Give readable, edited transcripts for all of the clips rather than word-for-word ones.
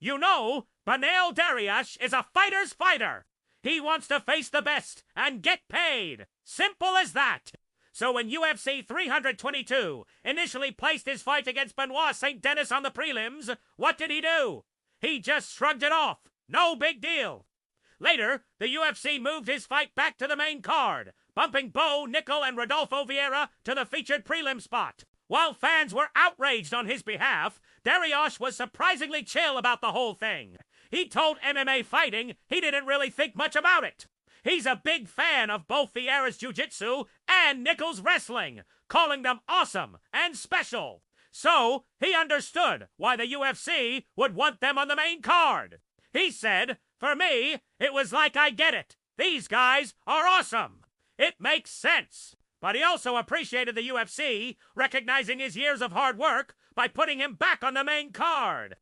You know, Beneil Dariush is a fighter's fighter. He wants to face the best and get paid. Simple as that. So when UFC 322 initially placed his fight against Benoit Saint Denis on the prelims, what did he do? He just shrugged it off. No big deal. Later, the UFC moved his fight back to the main card, bumping Nickal and Rodolfo Vieira to the featured prelim spot. While fans were outraged on his behalf, Dariush was surprisingly chill about the whole thing. He told MMA Fighting he didn't really think much about it. He's a big fan of both Vieira's jiu-jitsu and Nickal's wrestling, calling them awesome and special. So, he understood why the UFC would want them on the main card. He said, "For me, it was like I get it. These guys are awesome. It makes sense." But he also appreciated the UFC recognizing his years of hard work by putting him back on the main card.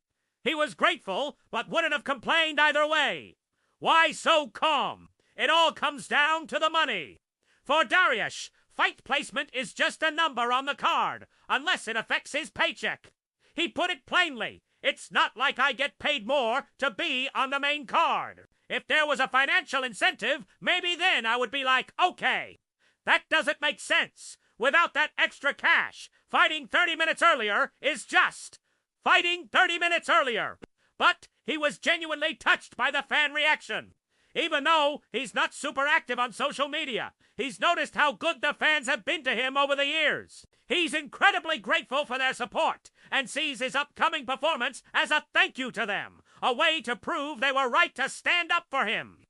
He was grateful, but wouldn't have complained either way. Why so calm? It all comes down to the money. For Dariush, fight placement is just a number on the card, unless it affects his paycheck. He put it plainly, "It's not like I get paid more to be on the main card. If there was a financial incentive, maybe then I would be like, okay. That doesn't make sense. Without that extra cash, fighting 30 minutes earlier is just fighting 30 minutes earlier." But he was genuinely touched by the fan reaction. Even though he's not super active on social media, he's noticed how good the fans have been to him over the years. He's incredibly grateful for their support and sees his upcoming performance as a thank you to them, a way to prove they were right to stand up for him.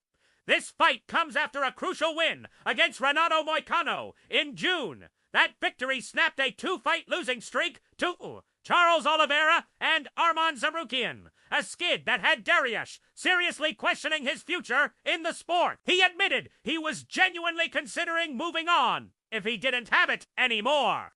This fight comes after a crucial win against Renato Moicano in June. That victory snapped a 2-fight losing streak to Charles Oliveira and Arman Tsarukyan, a skid that had Dariush seriously questioning his future in the sport. He admitted he was genuinely considering moving on if he didn't have it anymore.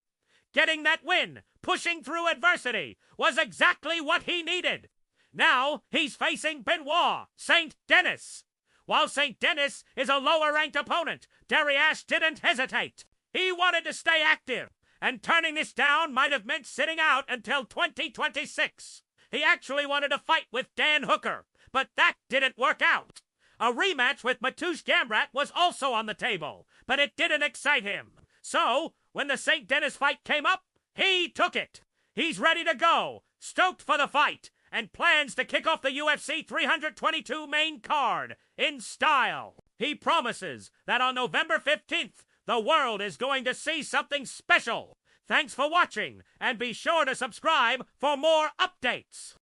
Getting that win, pushing through adversity, was exactly what he needed. Now he's facing Benoit Saint Denis. While Saint Denis is a lower-ranked opponent, Dariush didn't hesitate. He wanted to stay active, and turning this down might have meant sitting out until 2026. He actually wanted to fight with Dan Hooker, but that didn't work out. A rematch with Gamrot was also on the table, but it didn't excite him. So, when the Saint Denis fight came up, he took it. He's ready to go, stoked for the fight, and plans to kick off the UFC 322 main card in style. He promises that on November 15th, the world is going to see something special. Thanks for watching, and be sure to subscribe for more updates.